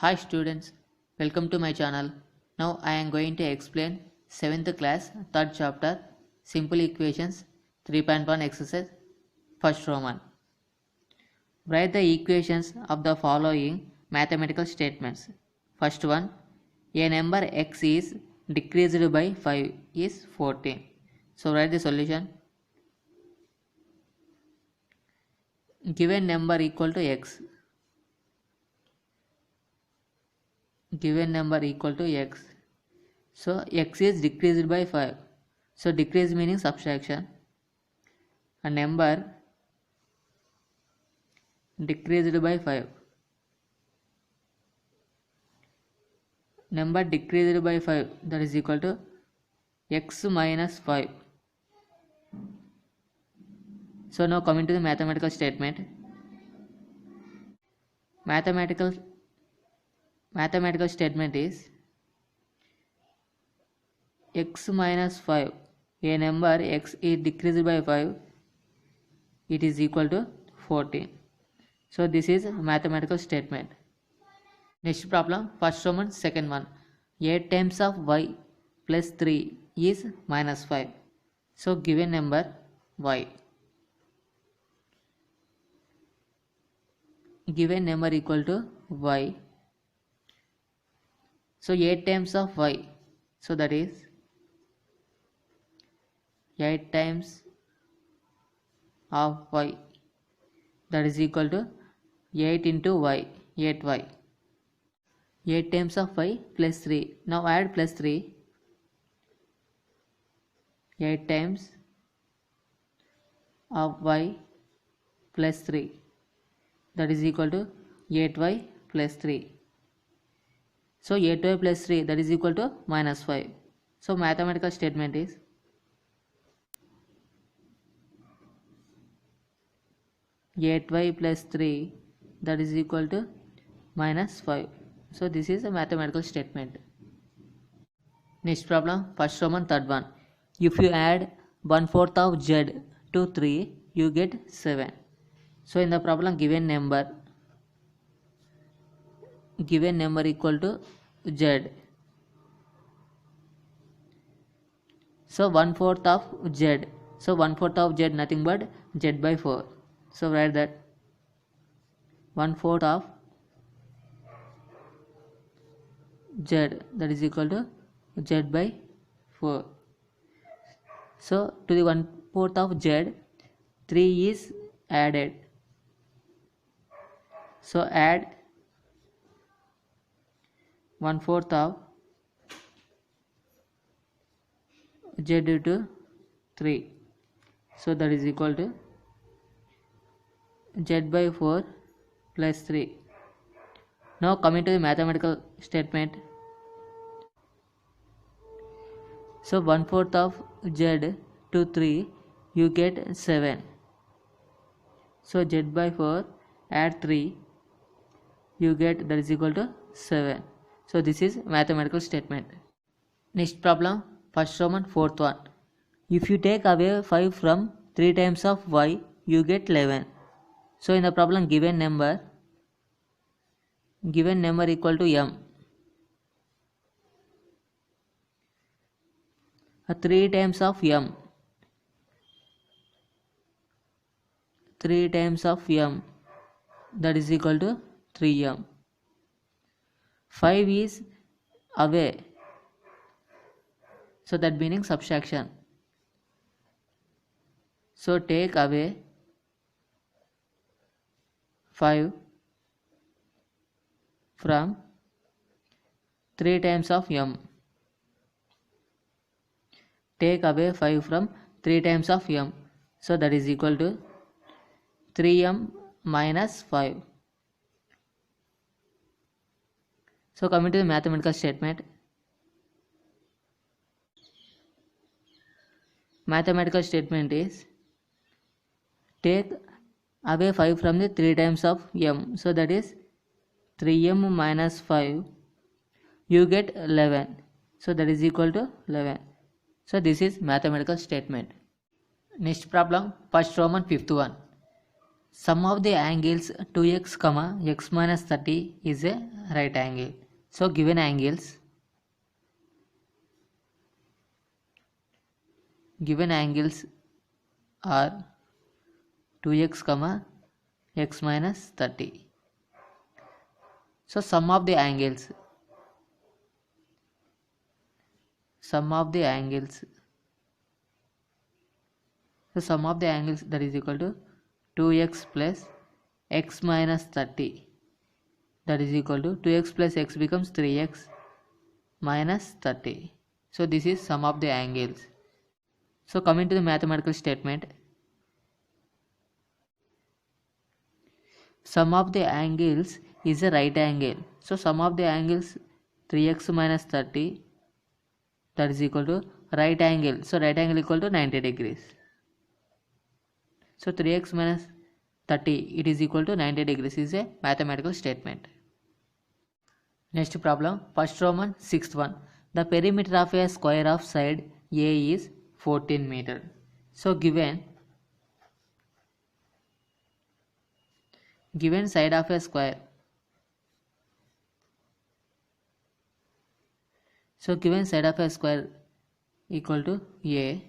Hi students, welcome to my channel. Now I am going to explain 7th class 3rd chapter Simple Equations 3.1 exercise first Roman. Write the equations of the following mathematical statements. First one, a number x is decreased by 5 is 14. So write the solution. Given number equal to x. Given number equal to x. So x is decreased by 5. So decrease meaning subtraction. A number decreased by 5. Number decreased by 5, that is equal to x minus 5. So now coming to the mathematical statement. Mathematical statement is x minus 5. A number x is decreased by 5. It is equal to 14. So this is mathematical statement. Next problem, first one, second one. 8 times of y plus 3 is minus 5. So given number y. Given number equal to y. So 8 times of y. So that is 8 times of y. That is equal to 8 into y. 8y. 8 times of y plus 3. Now add plus 3. 8 times of y plus 3. That is equal to 8y plus 3. So 8y plus 3, that is equal to minus 5. So mathematical statement is 8y plus 3, that is equal to minus 5. So this is a mathematical statement. Next problem, first Roman, third one. If you add 1/4 of z to 3, you get 7. So in the problem, given number equal to z. So 1/4 of z. So 1/4 of z nothing but z by 4. So write that 1/4 of z, that is equal to z by 4. So to the 1/4 of z, 3 is added. So add 1/4 of z to 3. So that is equal to z by 4 plus 3. Now coming to the mathematical statement. So 1/4 of z to 3, you get 7. So z by 4 add 3, you get, that is equal to 7. So this is mathematical statement. Next problem, first Roman, fourth one. If you take away 5 from 3 times of y, you get 11. So in the problem, given number equal to m. 3 times of m. 3 times of m, that is equal to 3m. 5 is away. So that meaning subtraction. So take away 5 from 3 times of m. Take away 5 from 3 times of m. So that is equal to 3m minus 5. So coming to the mathematical statement. Mathematical statement is take away 5 from the 3 times of m. So that is 3m minus 5. You get 11. So that is equal to 11. So this is mathematical statement. Next problem, first Roman, fifth one. Sum of the angles 2x, x minus 30 is a right angle. So given angles are 2x comma x minus 30. So sum of the angles that is equal to 2x plus x minus 30, that is equal to 2x plus x becomes 3x minus 30. So this is sum of the angles. So coming to the mathematical statement, sum of the angles is a right angle. So sum of the angles 3x minus 30, that is equal to right angle. So right angle equal to 90 degrees. So 3x minus 30, it is equal to 90 degrees is a mathematical statement. Next problem, first Roman, sixth one. The perimeter of a square of side A is 14 meter. So given side of a square, so given side of a square equal to A,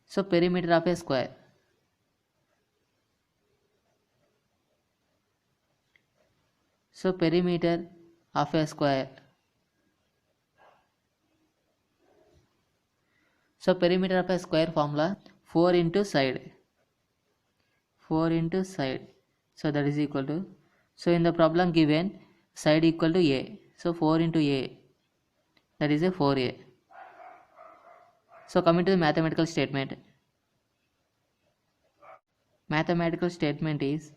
so perimeter of a square, so perimeter of a square, so perimeter of a square formula 4 into side, so that is equal to, so in the problem given side equal to A, so 4 into A, that is a 4A. So coming to the mathematical statement is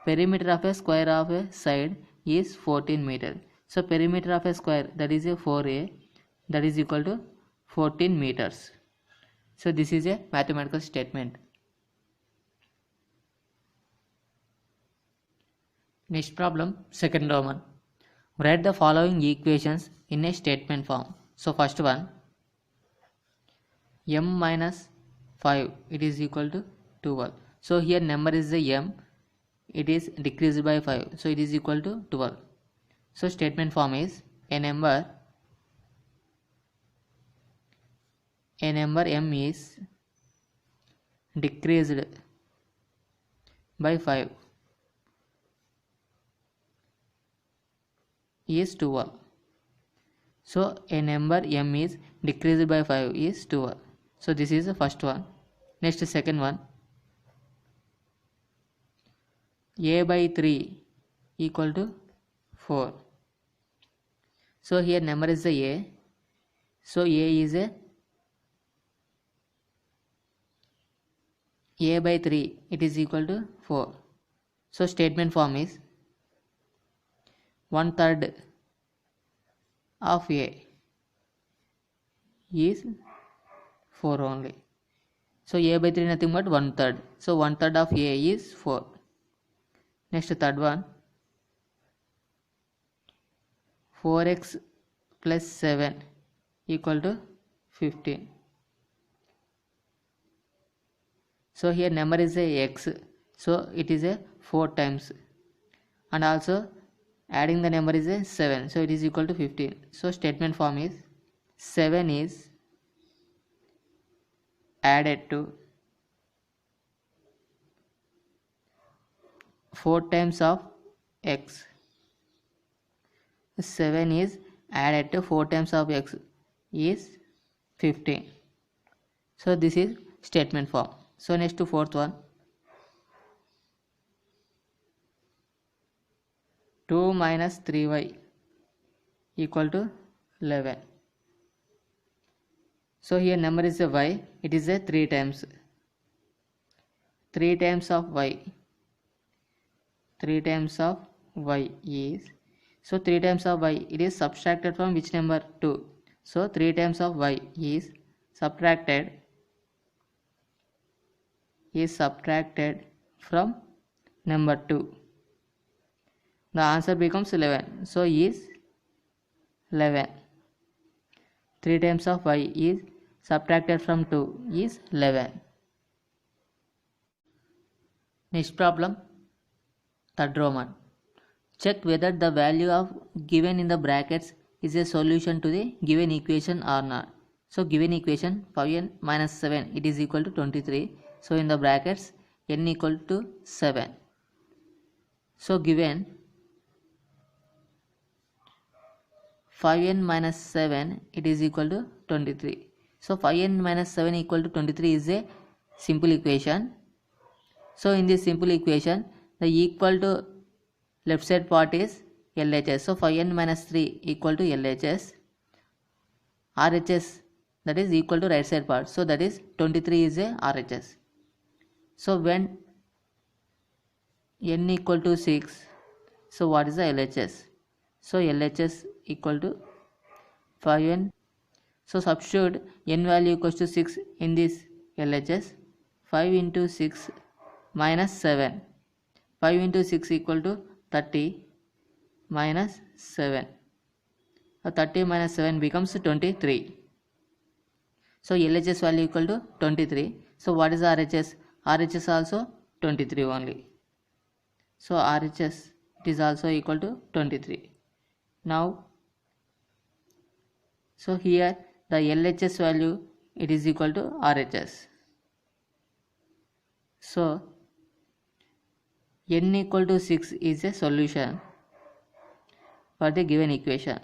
perimeter of a square of a side is 14 meter. So perimeter of a square, that is a 4A, that is equal to 14 meters. So this is a mathematical statement. Next problem, second Roman. Write the following equations in a statement form. So first one, m minus 5, it is equal to 12. So here number is the m, it is decreased by 5, so it is equal to 12. So statement form is a number m is decreased by 5 is 12. So a number m is decreased by 5 is 12. So this is the first one. Next, second one, a by 3 equal to 4. So here number is the a, so a is a by 3, it is equal to 4. So statement form is 1/3 of a is 4 only. So a by 3 nothing but 1/3. So 1/3 of a is 4. Next, third one, 4x plus 7 equal to 15. So here number is a x, so it is a 4 times, and also adding the number is a 7, so it is equal to 15. So statement form is 7 is added to 4 times of x. 7 is added to 4 times of x is 15. So this is statement form. So next to fourth one, 2 minus 3y equal to 11. So here number is a y, it is a 3 times. 3 times of y. 3 times of y is, so 3 times of y, it is subtracted from which number? 2. So 3 times of y is subtracted from number 2. The answer becomes 11. So is 11. 3 times of y is subtracted from 2 is 11. Next problem, Third Roman. Check whether the value of given in the brackets is a solution to the given equation or not. So given equation 5n minus 7 it is equal to 23. So in the brackets n equal to 7. So given 5n minus 7 it is equal to 23. So 5n minus 7 equal to 23 is a simple equation. So in this simple equation the equal to left side part is LHS. So 5n minus 3 equal to LHS. RHS that is equal to right side part. So that is 23 is a RHS. So when n equal to 6, so what is the LHS? So LHS equal to 5n. So substitute n value equals to 6 in this LHS. 5 into 6 minus 7. 5 into 6 equal to 30 minus 7. 30 minus 7 becomes 23. So LHS value equal to 23. So what is RHS? RHS also 23 only. So RHS it is also equal to 23. Now so here the LHS value it is equal to RHS. So n equal to 6 is a solution for the given equation.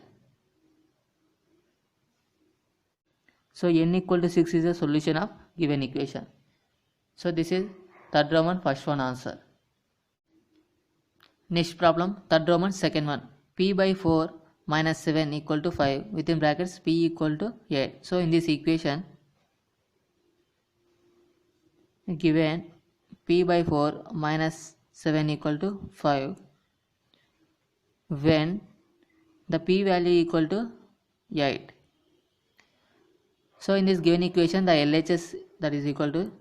So n equal to 6 is a solution of given equation. So this is third Roman first one answer. Next problem, third Roman second one. P by 4 minus 7 equal to 5 within brackets P equal to 8. So in this equation given P by 4 minus 7 equal to 5 when the P value equal to 8. So in this given equation the LHS that is equal to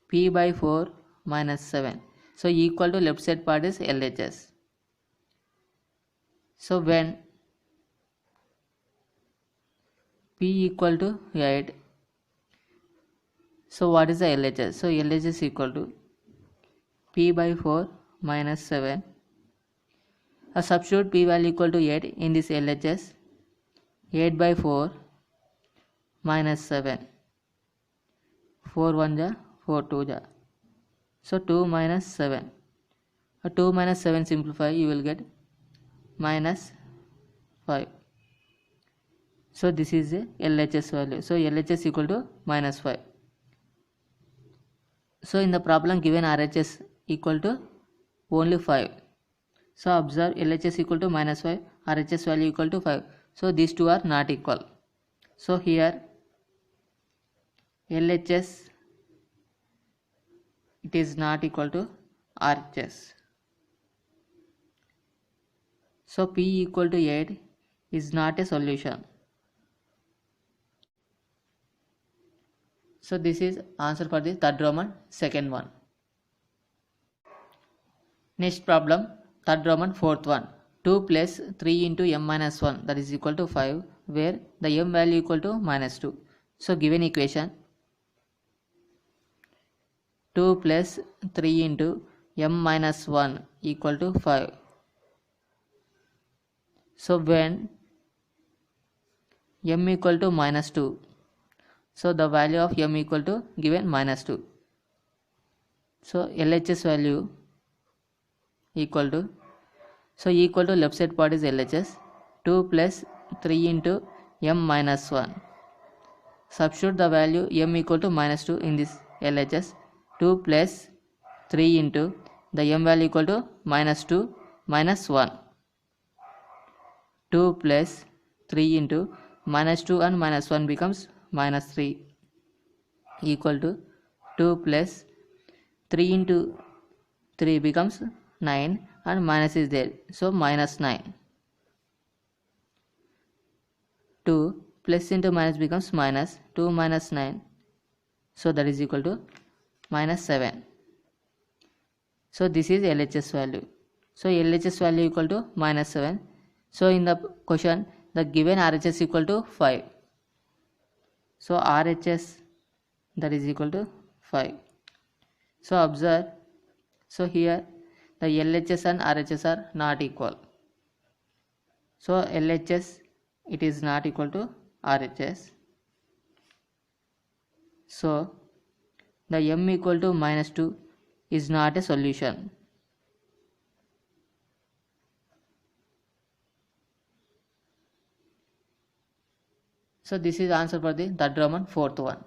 P by 4 minus 7. So equal to left side part is LHS. So when P equal to 8, so what is the LHS? So LHS equal to P by 4 minus 7. A substitute P value equal to 8 in this LHS. 8 by 4 minus 7. 4 1 ja, 4 2 ja. So 2 minus 7. 2 minus 7 simplify you will get minus 5. So this is a LHS value. So LHS equal to minus 5. So in the problem given RHS equal to only 5. So observe LHS equal to minus 5, RHS value equal to 5. So these two are not equal. So here LHS it is not equal to RHS. So P equal to 8 is not a solution. So this is answer for the third Roman second one. Next problem, third Roman fourth one. 2 plus 3 into m minus 1 that is equal to 5 where the m value equal to minus 2. So given equation 2 plus 3 into m minus 1 equal to 5. So when m equal to minus 2, so the value of m equal to given minus 2. So LHS value equal to, so equal to left side part is LHS. 2 plus 3 into m minus 1. Substitute the value m equal to minus 2 in this LHS. 2 plus 3 into the m value equal to minus 2 minus 1. 2 plus 3 into minus 2 and minus 1 becomes minus 3 equal to 2 plus 3 into 3 becomes 9 and minus is there. So minus 9. 2 plus into minus becomes minus 2 minus 9. So that is equal to minus 7. So this is LHS value. So LHS value equal to minus 7. So in the question the given RHS equal to 5. So RHS that is equal to 5. So observe So here the LHS and RHS are not equal. So LHS it is not equal to RHS. So the m equal to -2 is not a solution. So this is answer for the third Roman fourth one.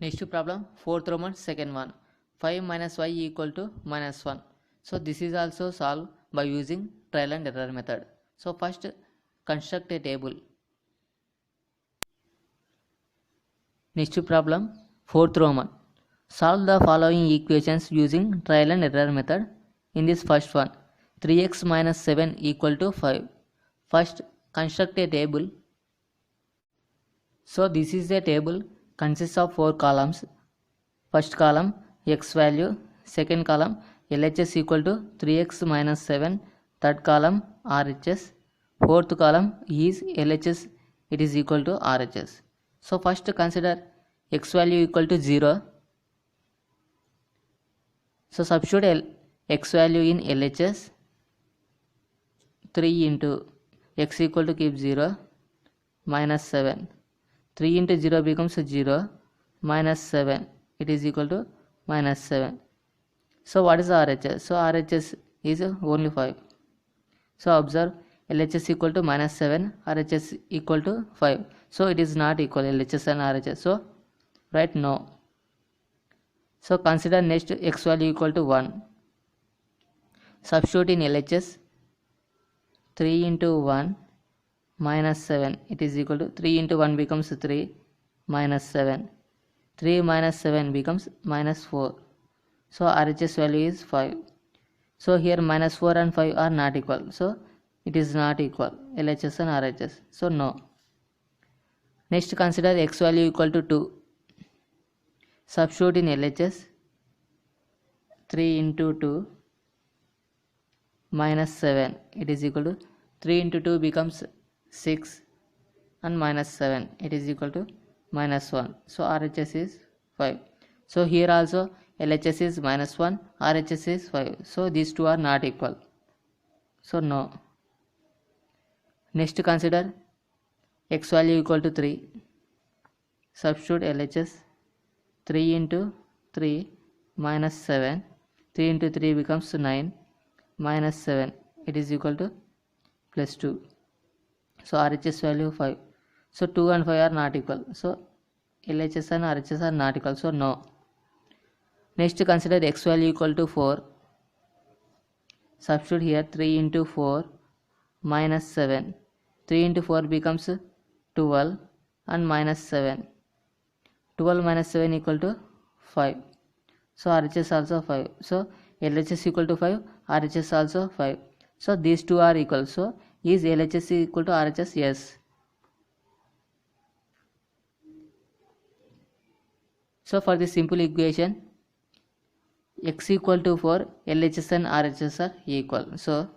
Next problem, fourth Roman second one. 5 minus y equal to -1. So this is also solved by using trial and error method. So first construct a table. Next problem, fourth Roman. Solve the following equations using trial and error method. In this first one, 3x minus 7 equal to 5. First construct a table. So this is a table consists of 4 columns. First column x value, second column LHS equal to 3x minus 7, third column RHS, fourth column is LHS, it is equal to RHS. So first consider x value equal to 0. So substitute x value in LHS. 3 into x equal to keep 0 minus 7. 3 into 0 becomes 0 minus 7, it is equal to minus 7. So what is RHS? So RHS is only 5. So observe LHS equal to minus 7, RHS equal to 5. So it is not equal LHS and RHS. So write no. So consider next x value equal to 1. Substitute in LHS. 3 into 1 minus 7, it is equal to 3 into 1 becomes 3 minus 7. 3 minus 7 becomes minus 4. So RHS value is 5. So here minus 4 and 5 are not equal. So it is not equal LHS and RHS. So no. Next consider x value equal to 2. Substitute in LHS. 3 into 2 minus 7, it is equal to 3 into 2 becomes 6 and minus 7, it is equal to minus 1. So RHS is 5. So here also LHS is minus 1, RHS is 5. So these two are not equal. So no. Next consider x value equal to 3. Substitute LHS. 3 into 3 minus 7. 3 into 3 becomes 9 minus 7, it is equal to plus 2. So RHS value 5. So 2 and 5 are not equal. So LHS and RHS are not equal. So no. Next consider x value equal to 4. Substitute here 3 into 4 minus 7. 3 into 4 becomes 12 and minus 7. 12 minus 7 equal to 5. So RHS also 5. So LHS equal to 5, RHS also 5. So these two are equal. So is LHS equal to RHS? Yes. So for this simple equation, x equal to 4, LHS and RHS are equal. So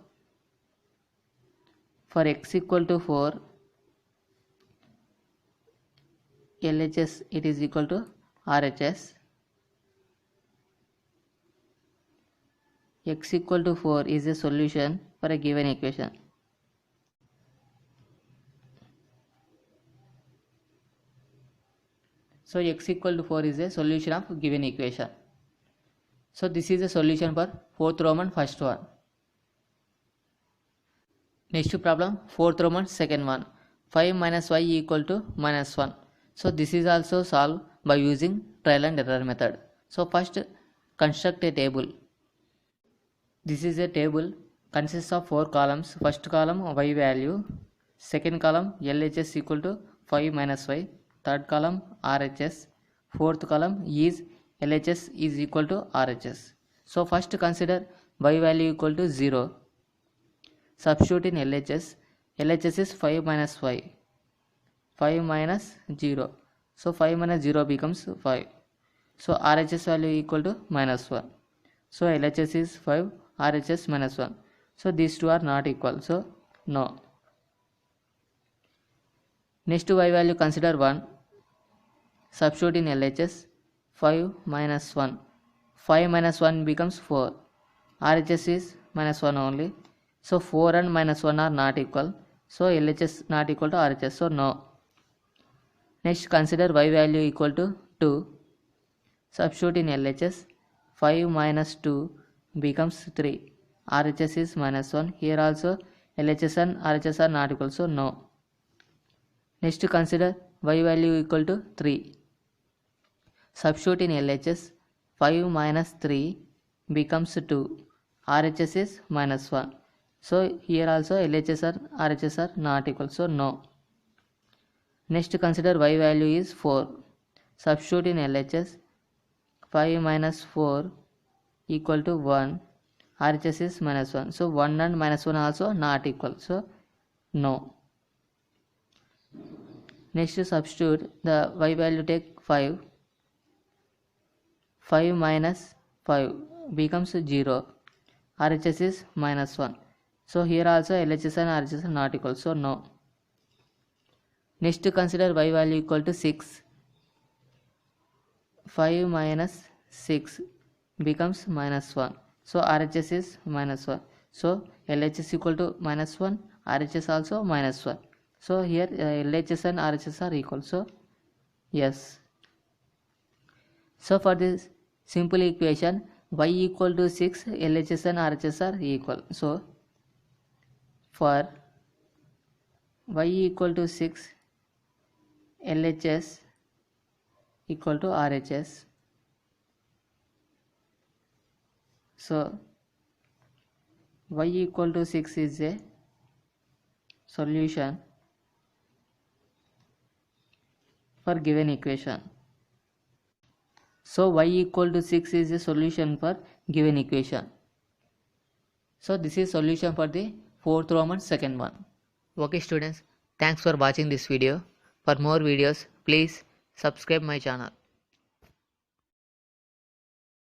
for x equal to 4, LHS it is equal to RHS. X equal to 4 is a solution for a given equation. So x equal to 4 is a solution of given equation. So this is a solution for fourth Roman first one. Next problem, fourth Roman second one. 5 minus y equal to minus 1. So this is also solved by using trial and error method. So first construct a table. This is a table consists of 4 columns. First column y value, second column LHS equal to 5 minus y, third column RHS, fourth column is LHS is equal to RHS. So first consider y value equal to 0. Substitute in LHS. LHS is 5 minus y. 5 minus 0. So 5 minus 0 becomes 5. So RHS value equal to minus 1. So LHS is 5, RHS minus 1. So these two are not equal. So no. Next y value consider 1. Substitute in LHS. 5 minus 1. 5 minus 1 becomes 4. RHS is minus 1 only. So 4 and minus 1 are not equal. So LHS not equal to RHS. So no. Next, consider y value equal to 2. Substitute in LHS. 5 minus 2 becomes 3. RHS is minus 1. Here also LHS and RHS are not equal. So no. Next, consider y value equal to 3. Substitute in LHS. 5 minus 3 becomes 2. RHS is minus 1. So here also LHS or RHS are not equal. So no. Next, consider y value is 4. Substitute in LHS. 5 minus 4 equal to 1. RHS is minus 1. So 1 and minus 1 also not equal. So no. Next, substitute the y value, take 5. 5 minus 5 becomes 0. RHS is minus 1. So here also LHS and RHS are not equal. So no. Next, consider y value equal to 6. 5 minus 6 becomes minus 1. So RHS is minus 1. So LHS equal to minus 1. RHS also minus 1. So here LHS and RHS are equal. So yes. So for this simple equation, y equal to 6, LHS and RHS are equal. So for y equal to 6, LHS equal to RHS. So y equal to 6 is a solution for given equation. So y equal to 6 is a solution for given equation. So this is solution for the fourth Roman second one. Okay students, thanks for watching this video. For more videos, please subscribe my channel.